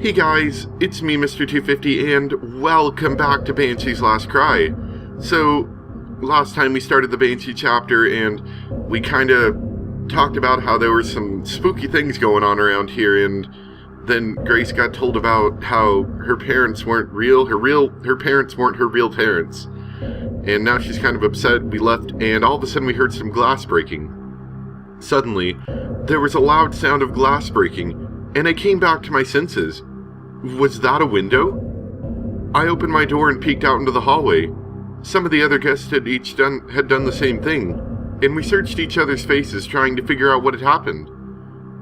Hey guys, it's me, Mr. 250, and welcome back to Banshee's Last Cry. So, last time we started the Banshee chapter, and we kinda talked about how there were some spooky things going on around here, and then Grace got told about how her parents weren't real, her parents weren't her real parents. And now she's kind of upset. We left, and all of a sudden we heard some glass breaking. Suddenly, there was a loud sound of glass breaking, and I came back to my senses. Was that a window? I opened my door and peeked out into the hallway. Some of the other guests had done the same thing, and we searched each other's faces trying to figure out what had happened.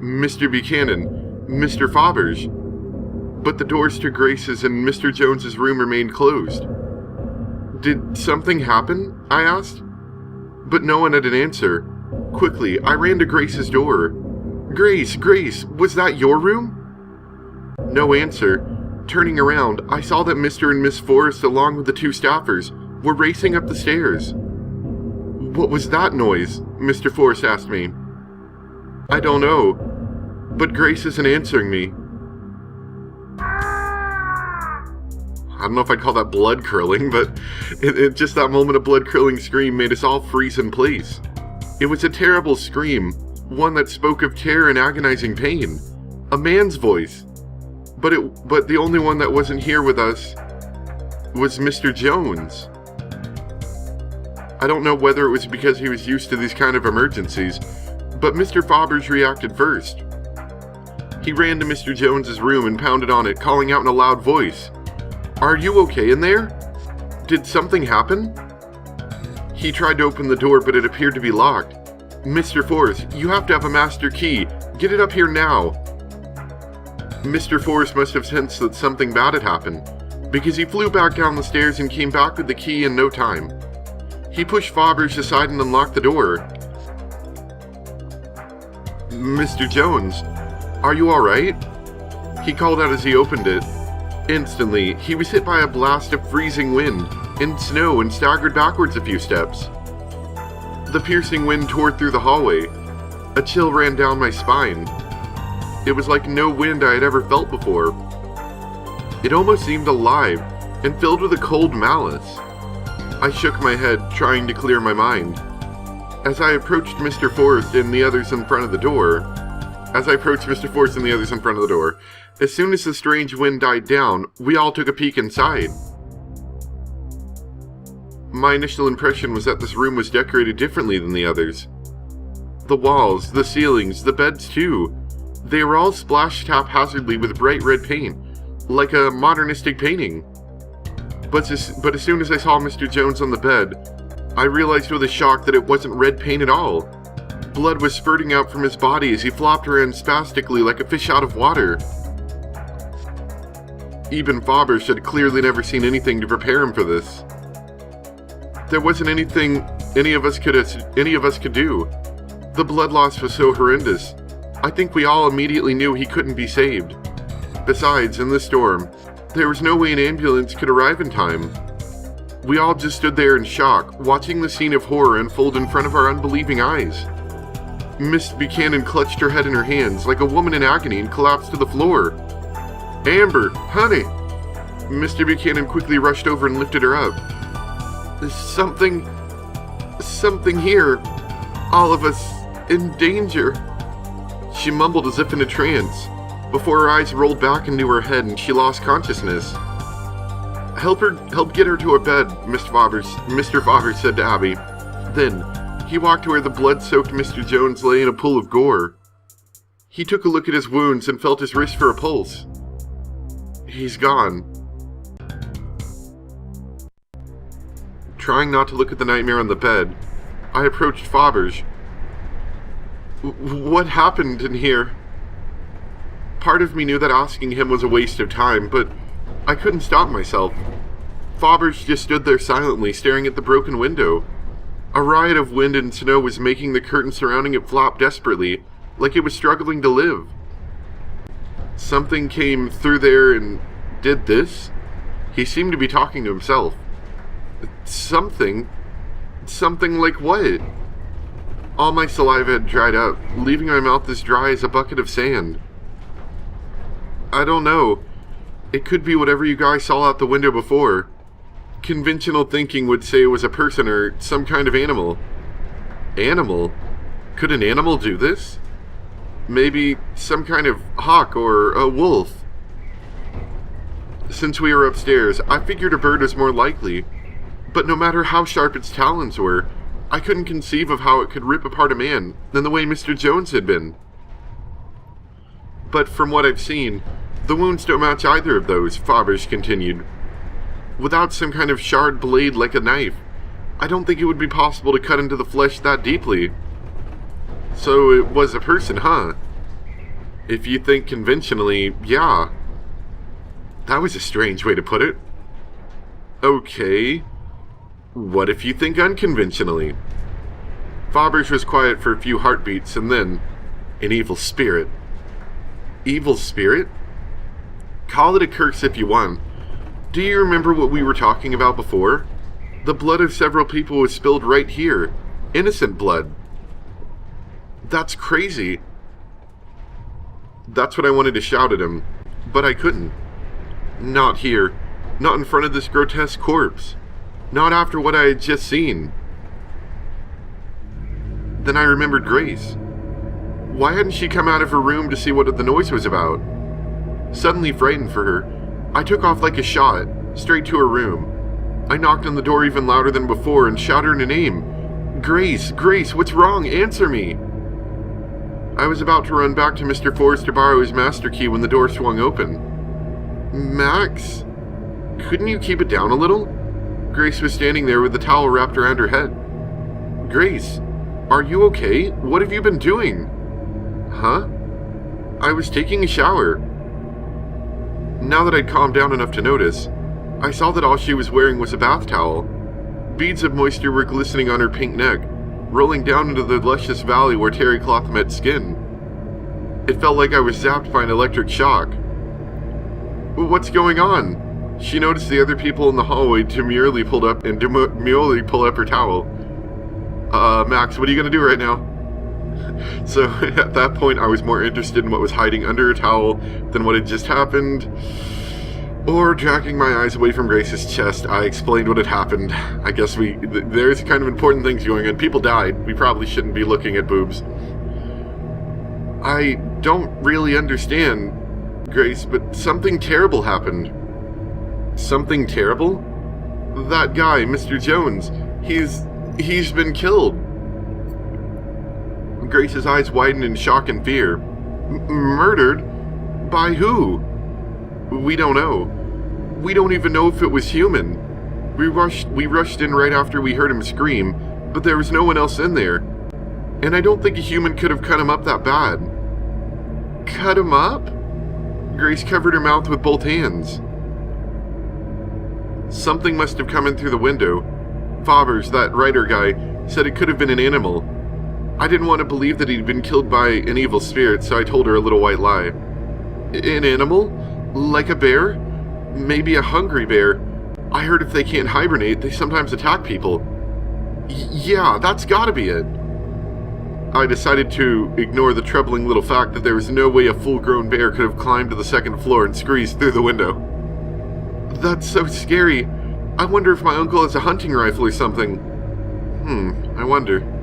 Mr. Buchanan, Mr. Faberge. But the doors to Grace's and Mr. Jones's room remained closed. Did something happen? I asked. But no one had an answer. Quickly, I ran to Grace's door. Grace, was that your room? No answer. Turning around, I saw that Mr. and Miss Forrest, along with the two staffers, were racing up the stairs. What was that noise? Mr. Forrest asked me. I don't know, but Grace isn't answering me. I don't know if I'd call that blood curdling, but just that moment of blood curdling scream made us all freeze in place. It was a terrible scream, one that spoke of terror and agonizing pain. A man's voice. But the only one that wasn't here with us was Mr. Jones. I don't know whether it was because he was used to these kind of emergencies, but Mr. Faberge reacted first. He ran to Mr. Jones's room and pounded on it, calling out in a loud voice, "Are you okay in there? Did something happen?" He tried to open the door, but it appeared to be locked. "Mr. Forrest, you have to have a master key. Get it up here now." Mr. Forrest must have sensed that something bad had happened, because he flew back down the stairs and came back with the key in no time. He pushed Faberge aside and unlocked the door. "Mr. Jones, are you alright?" He called out as he opened it. Instantly, he was hit by a blast of freezing wind and snow and staggered backwards a few steps. The piercing wind tore through the hallway. A chill ran down my spine. It was like no wind I had ever felt before. It almost seemed alive and filled with a cold malice. I shook my head, trying to clear my mind. As I approached Mr. Forrest and the others in front of the door, as soon as the strange wind died down, we all took a peek inside. My initial impression was that this room was decorated differently than the others. The walls, the ceilings, the beds too. They were all splashed haphazardly with bright red paint, like a modernistic painting. But as soon as I saw Mr. Jones on the bed, I realized with a shock that it wasn't red paint at all. Blood was spurting out from his body as he flopped around spastically like a fish out of water. Even Faberge had clearly never seen anything to prepare him for this. There wasn't anything any of us could do. The blood loss was so horrendous. I think we all immediately knew he couldn't be saved. Besides, in this storm, there was no way an ambulance could arrive in time. We all just stood there in shock, watching the scene of horror unfold in front of our unbelieving eyes. Miss Buchanan clutched her head in her hands like a woman in agony and collapsed to the floor. "Amber, honey!" Mr. Buchanan quickly rushed over and lifted her up. "There's something here. All of us in danger." She mumbled as if in a trance, before her eyes rolled back into her head and she lost consciousness. Help get her to a bed, Mr. Faberge said to Abby. Then, he walked to where the blood-soaked Mr. Jones lay in a pool of gore. He took a look at his wounds and felt his wrist for a pulse. He's gone. Trying not to look at the nightmare on the bed, I approached Faberge. "What happened in here?" Part of me knew that asking him was a waste of time, but I couldn't stop myself. Faberge just stood there silently, staring at the broken window. A riot of wind and snow was making the curtain surrounding it flop desperately, like it was struggling to live. Something came through there and did this? He seemed to be talking to himself. Something like what? All my saliva had dried up, leaving my mouth as dry as a bucket of sand. I don't know. It could be whatever you guys saw out the window before. Conventional thinking would say it was a person or some kind of animal. Animal? Could an animal do this? Maybe some kind of hawk or a wolf. Since we were upstairs, I figured a bird was more likely. But no matter how sharp its talons were, I couldn't conceive of how it could rip apart a man than the way Mr. Jones had been. But from what I've seen, the wounds don't match either of those, Faberge continued. Without some kind of shard blade like a knife, I don't think it would be possible to cut into the flesh that deeply. So it was a person, huh? If you think conventionally, yeah. That was a strange way to put it. Okay. What if you think unconventionally? Faberge was quiet for a few heartbeats, and then, an evil spirit. Evil spirit? Call it a curse if you want. Do you remember what we were talking about before? The blood of several people was spilled right here. Innocent blood. That's crazy. That's what I wanted to shout at him, but I couldn't. Not here. Not in front of this grotesque corpse. Not after what I had just seen. Then I remembered Grace. Why hadn't she come out of her room to see what the noise was about? Suddenly frightened for her, I took off like a shot, straight to her room. I knocked on the door even louder than before and shouted her name. Grace, Grace, what's wrong? Answer me! I was about to run back to Mr. Forrest to borrow his master key when the door swung open. Max? Couldn't you keep it down a little? Grace was standing there with the towel wrapped around her head. Grace, are you okay? What have you been doing? Huh? I was taking a shower. Now that I'd calmed down enough to notice, I saw that all she was wearing was a bath towel. Beads of moisture were glistening on her pink neck, rolling down into the luscious valley where terry cloth met skin. It felt like I was zapped by an electric shock. What's going on? She noticed the other people in the hallway demurely pull up her towel. Max, what are you gonna do right now? So at that point, I was more interested in what was hiding under her towel than what had just happened. Or dragging my eyes away from Grace's chest, I explained what had happened. I guess there's kind of important things going on. People died. We probably shouldn't be looking at boobs. I don't really understand, Grace, but something terrible happened. Something terrible? That guy, Mr. Jones, he's been killed. Grace's eyes widened in shock and fear. Murdered? By who? We don't know. We don't even know if it was human. We rushed in right after we heard him scream, but there was no one else in there. And I don't think a human could have cut him up that bad. Cut him up? Grace covered her mouth with both hands. Something must have come in through the window. Faberge, that writer guy, said it could have been an animal. I didn't want to believe that he'd been killed by an evil spirit, so I told her a little white lie. An animal? Like a bear? Maybe a hungry bear. I heard if they can't hibernate, they sometimes attack people. Yeah, that's gotta be it. I decided to ignore the troubling little fact that there was no way a full-grown bear could have climbed to the second floor and squeezed through the window. That's so scary. I wonder if my uncle has a hunting rifle or something. I wonder.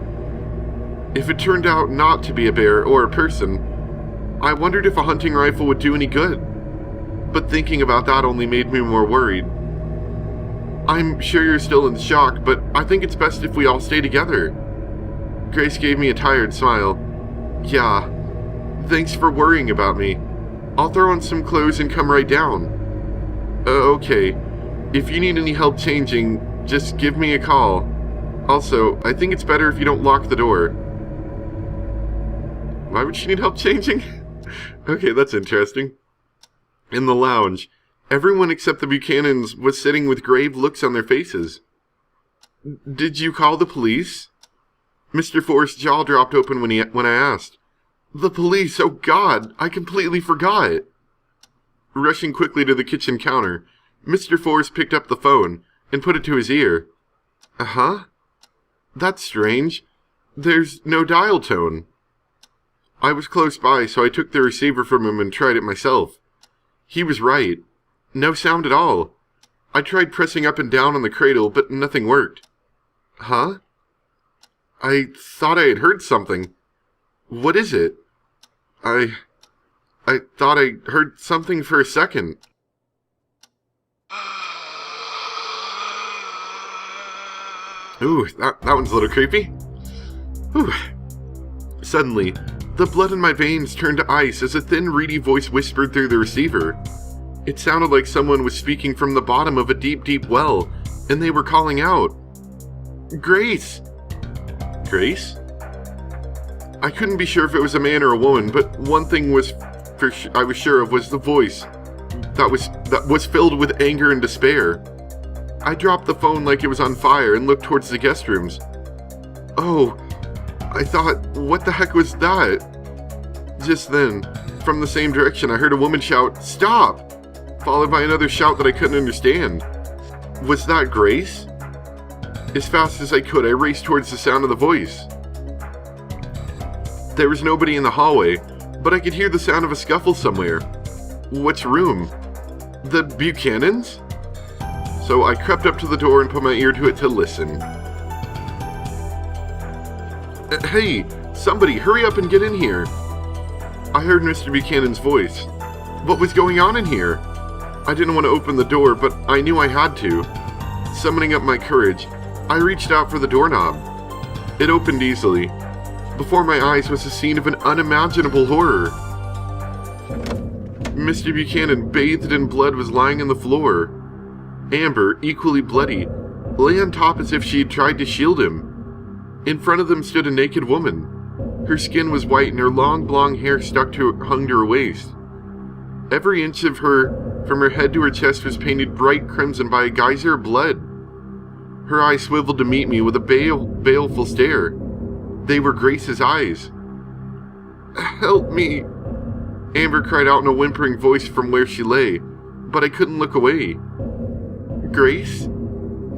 If it turned out not to be a bear or a person, I wondered if a hunting rifle would do any good. But thinking about that only made me more worried. I'm sure you're still in shock, but I think it's best if we all stay together. Grace gave me a tired smile. Yeah, thanks for worrying about me. I'll throw on some clothes and come right down. Okay. If you need any help changing, just give me a call. Also, I think it's better if you don't lock the door. Why would she need help changing? Okay, that's interesting. In the lounge, everyone except the Buchanans was sitting with grave looks on their faces. Did you call the police? Mr. Forrest's jaw dropped open when I asked. The police, oh God, I completely forgot. Rushing quickly to the kitchen counter, Mr. Forrest picked up the phone and put it to his ear. Uh-huh. That's strange. There's no dial tone. I was close by, so I took the receiver from him and tried it myself. He was right. No sound at all. I tried pressing up and down on the cradle, but nothing worked. Huh? I thought I had heard something. What is it? I thought I heard something for a second. Ooh, that one's a little creepy. Whew. Suddenly, the blood in my veins turned to ice as a thin, reedy voice whispered through the receiver. It sounded like someone was speaking from the bottom of a deep, deep well, and they were calling out, "Grace!" Grace? I couldn't be sure if it was a man or a woman, but one thing I was sure of was the voice that was filled with anger and despair. I dropped the phone like it was on fire and looked towards the guest rooms. Oh, I thought, what the heck was that? Just then, from the same direction, I heard a woman shout, "Stop!" followed by another shout that I couldn't understand. Was that Grace? As fast as I could, I raced towards the sound of the voice. There was nobody in the hallway, but I could hear the sound of a scuffle somewhere. Which room? The Buchanans? So I crept up to the door and put my ear to it to listen. Hey, somebody, hurry up and get in here. I heard Mr. Buchanan's voice. What was going on in here? I didn't want to open the door, but I knew I had to. Summoning up my courage, I reached out for the doorknob. It opened easily. Before my eyes was a scene of an unimaginable horror. Mr. Buchanan, bathed in blood, was lying on the floor. Amber, equally bloody, lay on top as if she had tried to shield him. In front of them stood a naked woman. Her skin was white and her long blonde hair hung to her waist. Every inch of her, from her head to her chest, was painted bright crimson by a geyser of blood. Her eyes swiveled to meet me with a baleful stare. They were Grace's eyes. "Help me!" Amber cried out in a whimpering voice from where she lay, but I couldn't look away. "Grace?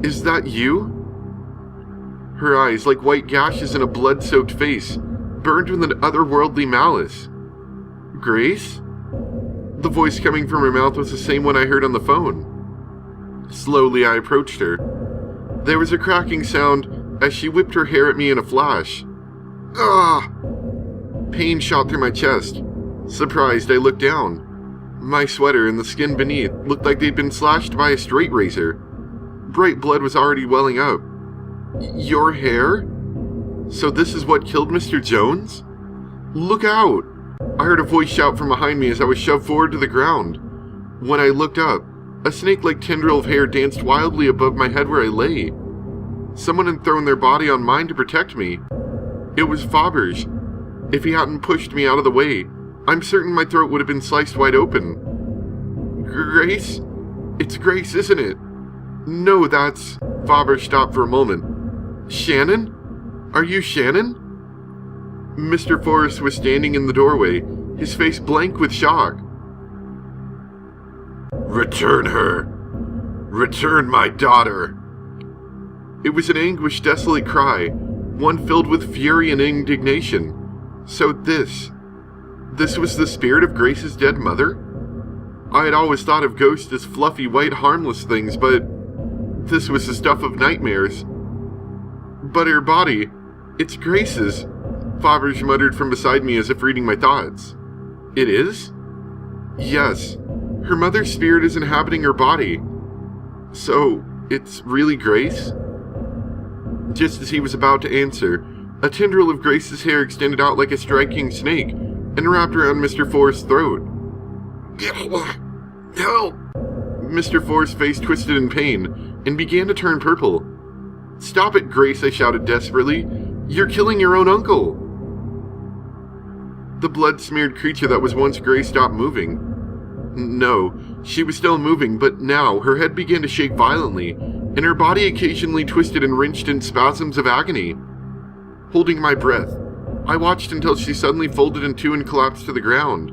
Is that you?" Her eyes, like white gashes in a blood-soaked face, burned with an otherworldly malice. "Grace?" The voice coming from her mouth was the same one I heard on the phone. Slowly, I approached her. There was a cracking sound as she whipped her hair at me in a flash. Ah! Pain shot through my chest. Surprised, I looked down. My sweater and the skin beneath looked like they'd been slashed by a straight razor. Bright blood was already welling up. "Your hair? So this is what killed Mr. Jones? Look out!" I heard a voice shout from behind me as I was shoved forward to the ground. When I looked up, a snake-like tendril of hair danced wildly above my head where I lay. Someone had thrown their body on mine to protect me. It was Faberge. If he hadn't pushed me out of the way, I'm certain my throat would have been sliced wide open. "Grace? It's Grace, isn't it?" "No, that's..." Faberge stopped for a moment. "Shannon? Are you Shannon?" Mr. Forrest was standing in the doorway, his face blank with shock. "Return her! Return my daughter!" It was an anguished, desolate cry, one filled with fury and indignation. So this was the spirit of Grace's dead mother? I had always thought of ghosts as fluffy, white, harmless things, but this was the stuff of nightmares. "But her body, it's Grace's," Faberge muttered from beside me as if reading my thoughts. "It is?" "Yes. Her mother's spirit is inhabiting her body. So, it's really Grace?" Just as he was about to answer, a tendril of Grace's hair extended out like a striking snake and wrapped around Mr. Forrest's throat. "Help!" Mr. Forrest's face twisted in pain and began to turn purple. "Stop it, Grace," I shouted desperately. "You're killing your own uncle." The blood-smeared creature that was once Grace stopped moving. No, she was still moving, but now her head began to shake violently, and her body occasionally twisted and wrenched in spasms of agony. Holding my breath, I watched until she suddenly folded in two and collapsed to the ground.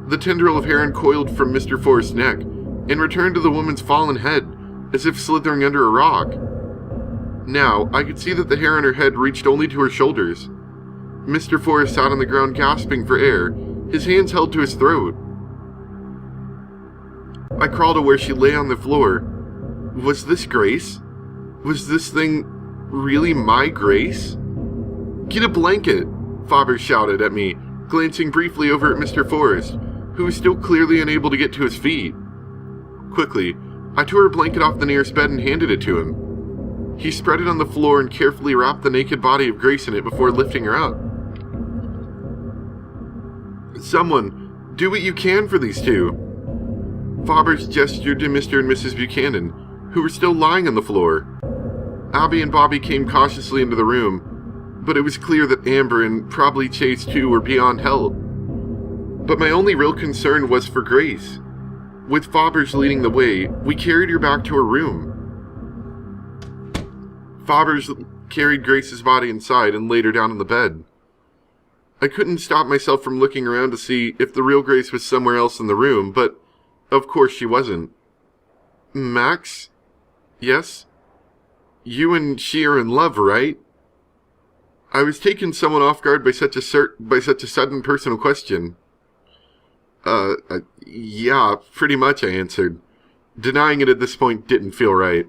The tendril of hair uncoiled from Mr. Forrest's neck and returned to the woman's fallen head, as if slithering under a rock. Now, I could see that the hair on her head reached only to her shoulders. Mr. Forrest sat on the ground gasping for air, his hands held to his throat. I crawled to where she lay on the floor. Was this Grace? Was this thing really my Grace? "Get a blanket," Faber shouted at me, glancing briefly over at Mr. Forrest, who was still clearly unable to get to his feet. Quickly, I tore a blanket off the nearest bed and handed it to him. He spread it on the floor and carefully wrapped the naked body of Grace in it before lifting her up. "Someone, do what you can for these two." Faber's gestured to Mr. and Mrs. Buchanan, who were still lying on the floor. Abby and Bobby came cautiously into the room, but it was clear that Amber and probably Chase too were beyond help. But my only real concern was for Grace. With Faber's leading the way, we carried her back to her room. Faber's carried Grace's body inside and laid her down on the bed. I couldn't stop myself from looking around to see if the real Grace was somewhere else in the room, but of course she wasn't. "Max? Yes? You and she are in love, right?" I was taken somewhat off guard by such a sudden personal question. Yeah, pretty much," I answered. Denying it at this point didn't feel right.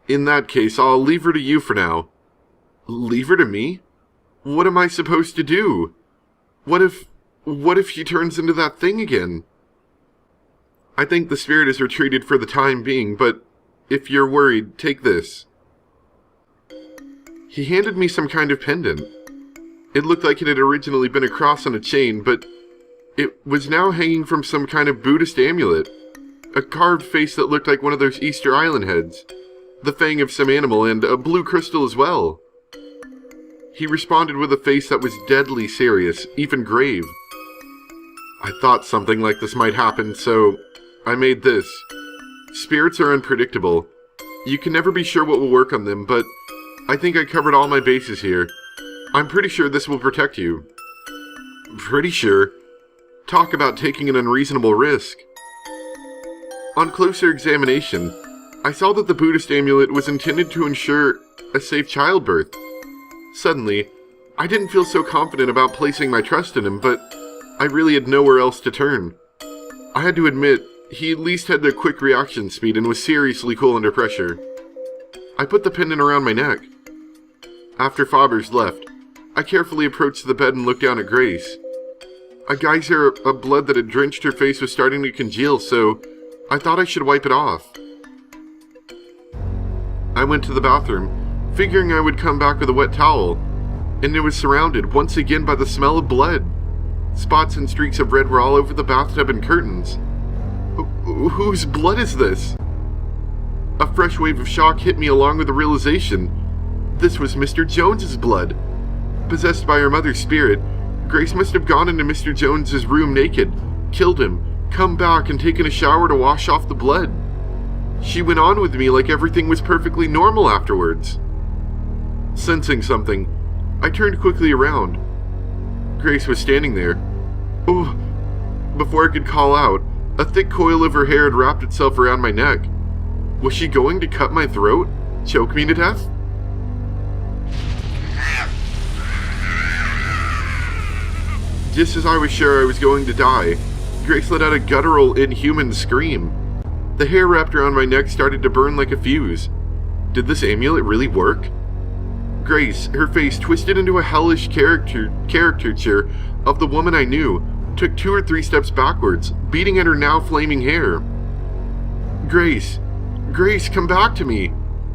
"In that case, I'll leave her to you for now." "Leave her to me? What am I supposed to do? What if she turns into that thing again?" "I think the spirit has retreated for the time being, but if you're worried, take this." He handed me some kind of pendant. It looked like it had originally been a cross on a chain, but it was now hanging from some kind of Buddhist amulet. A carved face that looked like one of those Easter Island heads, the fang of some animal, and a blue crystal as well. He responded with a face that was deadly serious, even grave. I thought something like this might happen, so I made this. Spirits are unpredictable. You can never be sure what will work on them, but I think I covered all my bases here. I'm pretty sure this will protect you. Pretty sure? Talk about taking an unreasonable risk. On closer examination, I saw that the Buddhist amulet was intended to ensure a safe childbirth. Suddenly, I didn't feel so confident about placing my trust in him, but I really had nowhere else to turn. I had to admit, he at least had the quick reaction speed and was seriously cool under pressure. I put the pendant around my neck. After Faber's left, I carefully approached the bed and looked down at Grace. A geyser of blood that had drenched her face was starting to congeal, so I thought I should wipe it off. I went to the bathroom, figuring I would come back with a wet towel, and it was surrounded once again by the smell of blood. Spots and streaks of red were all over the bathtub and curtains. Whose blood is this? A fresh wave of shock hit me along with the realization. This was Mr. Jones's blood. Possessed by her mother's spirit, Grace must have gone into Mr. Jones's room naked, killed him, come back and taken a shower to wash off the blood. She went on with me like everything was perfectly normal afterwards. Sensing something, I turned quickly around. Grace was standing there. Oh! Before I could call out, a thick coil of her hair had wrapped itself around my neck. Was she going to cut my throat? Choke me to death? Just as I was sure I was going to die, Grace let out a guttural, inhuman scream. The hair wrapped around my neck started to burn like a fuse. Did this amulet really work? Grace, her face twisted into a hellish caricature of the woman I knew, took 2 or 3 steps backwards, beating at her now flaming hair. Grace, come back to me.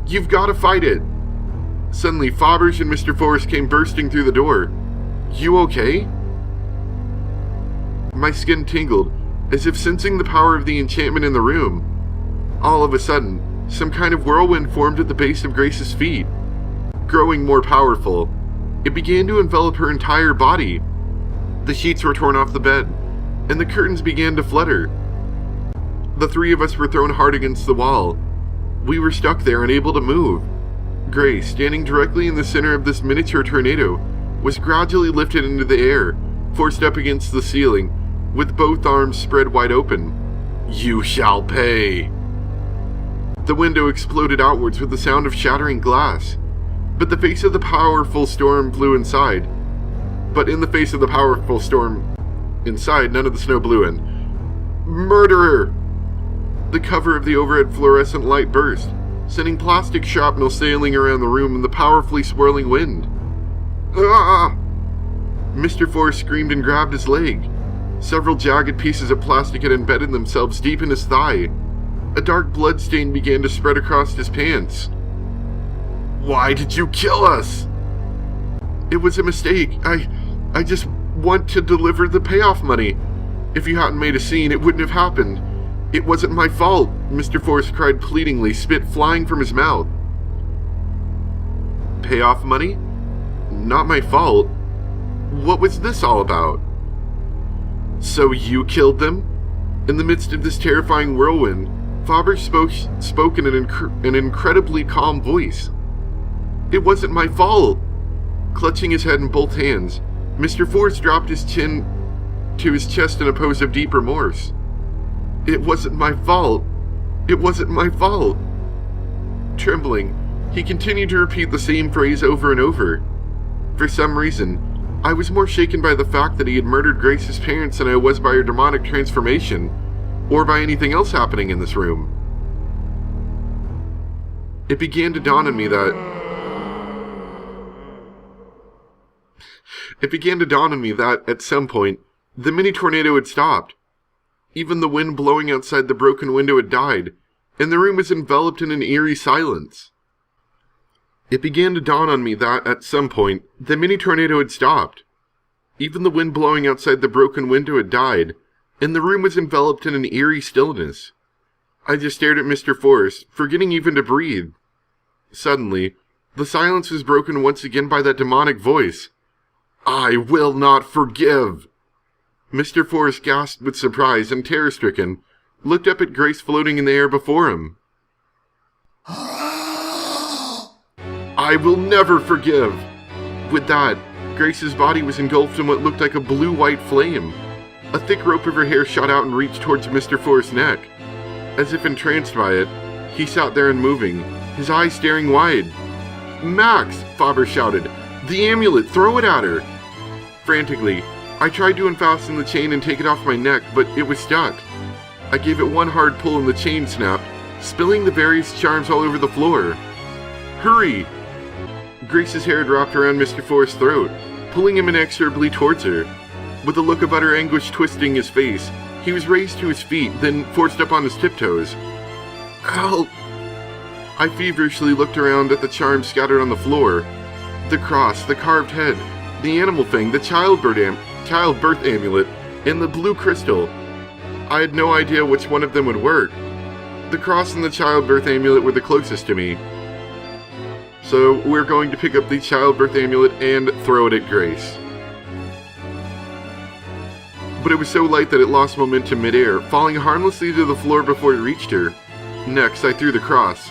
You've got to fight it. Suddenly, Faberge and Mr. Forrest came bursting through the door. You okay? My skin tingled, as if sensing the power of the enchantment in the room. All of a sudden, some kind of whirlwind formed at the base of Grace's feet. Growing more powerful, it began to envelop her entire body. The sheets were torn off the bed, and the curtains began to flutter. The 3 of us were thrown hard against the wall. We were stuck there, unable to move. Grace, standing directly in the center of this miniature tornado, was gradually lifted into the air, forced up against the ceiling, with both arms spread wide open. You shall pay! The window exploded outwards with the sound of shattering glass, but the face of the powerful storm flew inside. But in the face of the powerful storm, Inside, none of the snow blew in. Murderer! The cover of the overhead fluorescent light burst, sending plastic shrapnel sailing around the room in the powerfully swirling wind. Ah! Mr. Forrest screamed and grabbed his leg. Several jagged pieces of plastic had embedded themselves deep in his thigh. A dark blood stain began to spread across his pants. Why did you kill us? It was a mistake. I just want to deliver the payoff money. If you hadn't made a scene, it wouldn't have happened. It wasn't my fault, Mr. Forrest cried pleadingly, spit flying from his mouth. Payoff money? Not my fault. What was this all about? So you killed them? In the midst of this terrifying whirlwind, Faber spoke in an incredibly calm voice. It wasn't my fault. Clutching his head in both hands, Mr. Forrest dropped his chin to his chest in a pose of deep remorse. It wasn't my fault. It wasn't my fault. Trembling, he continued to repeat the same phrase over and over. For some reason, I was more shaken by the fact that he had murdered Grace's parents than I was by her demonic transformation, or by anything else happening in this room. It began to dawn on me that at some point, the mini tornado had stopped. Even the wind blowing outside the broken window had died, and the room was enveloped in an eerie silence. It began to dawn on me that, at some point, the mini tornado had stopped. Even the wind blowing outside the broken window had died, and the room was enveloped in an eerie stillness. I just stared at Mr. Forrest, forgetting even to breathe. Suddenly, the silence was broken once again by that demonic voice. I will not forgive! Mr. Forrest gasped with surprise and terror-stricken, looked up at Grace floating in the air before him. I will never forgive! With that, Grace's body was engulfed in what looked like a blue-white flame. A thick rope of her hair shot out and reached towards Mr. Forrest's neck. As if entranced by it, he sat there unmoving, his eyes staring wide. Max! Faber shouted. The amulet! Throw it at her! Frantically, I tried to unfasten the chain and take it off my neck, but it was stuck. I gave it one hard pull and the chain snapped, spilling the various charms all over the floor. Hurry! Grace's hair had wrapped around Mr. Forrest's throat, pulling him inexorably towards her. With a look of utter anguish twisting his face, he was raised to his feet, then forced up on his tiptoes. Help! I feverishly looked around at the charms scattered on the floor. The cross, the carved head, the animal fang, the childbirth amulet, and the blue crystal. I had no idea which one of them would work. The cross and the childbirth amulet were the closest to me. So we're going to pick up the childbirth amulet and throw it at Grace. But it was so light that it lost momentum midair, falling harmlessly to the floor before it reached her. Next, I threw the cross.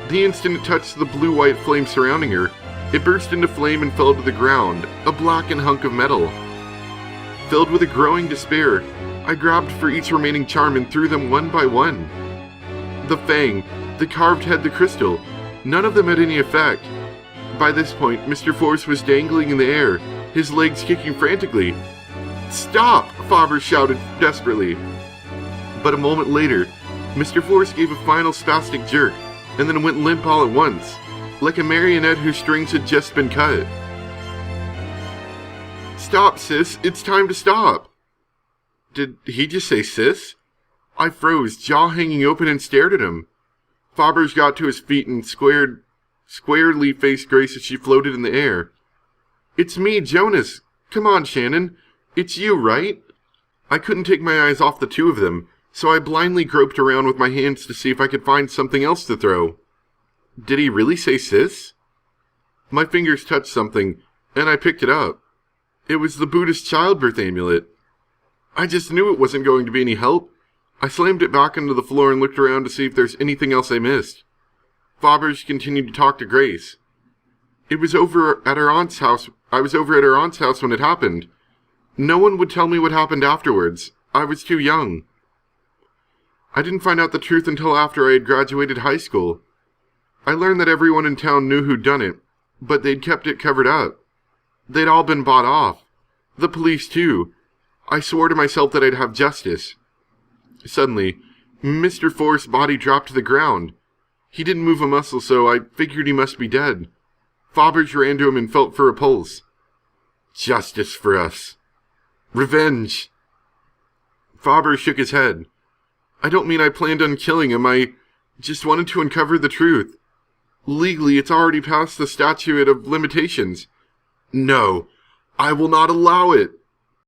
The instant it touched the blue-white flame surrounding her, it burst into flame and fell to the ground, a blackened hunk of metal. Filled with a growing despair, I grabbed for each remaining charm and threw them one by one. The fang, the carved head, the crystal, none of them had any effect. By this point, Mr. Forrest was dangling in the air, his legs kicking frantically. Stop! Faber shouted desperately. But a moment later, Mr. Forrest gave a final spastic jerk, and then went limp all at once, like a marionette whose strings had just been cut. Stop, sis! It's time to stop! Did he just say sis? I froze, jaw hanging open, and stared at him. Faber's got to his feet and squarely faced Grace as she floated in the air. It's me, Jonas. Come on, Shannon. It's you, right? I couldn't take my eyes off the two of them, so I blindly groped around with my hands to see if I could find something else to throw. Did he really say sis? My fingers touched something, and I picked it up. It was the Buddhist childbirth amulet. I just knew it wasn't going to be any help. I slammed it back into the floor and looked around to see if there's anything else I missed. Faber's continued to talk to Grace. I was over at her aunt's house when it happened. No one would tell me what happened afterwards. I was too young. I didn't find out the truth until after I had graduated high school. I learned that everyone in town knew who'd done it, but they'd kept it covered up. They'd all been bought off. The police, too. I swore to myself that I'd have justice. Suddenly, Mr. Forrest's body dropped to the ground. He didn't move a muscle, so I figured he must be dead. Faubers ran to him and felt for a pulse. Justice for us. Revenge. Faubers shook his head. I don't mean I planned on killing him. I just wanted to uncover the truth. Legally, it's already past the statute of limitations. No, I will not allow it.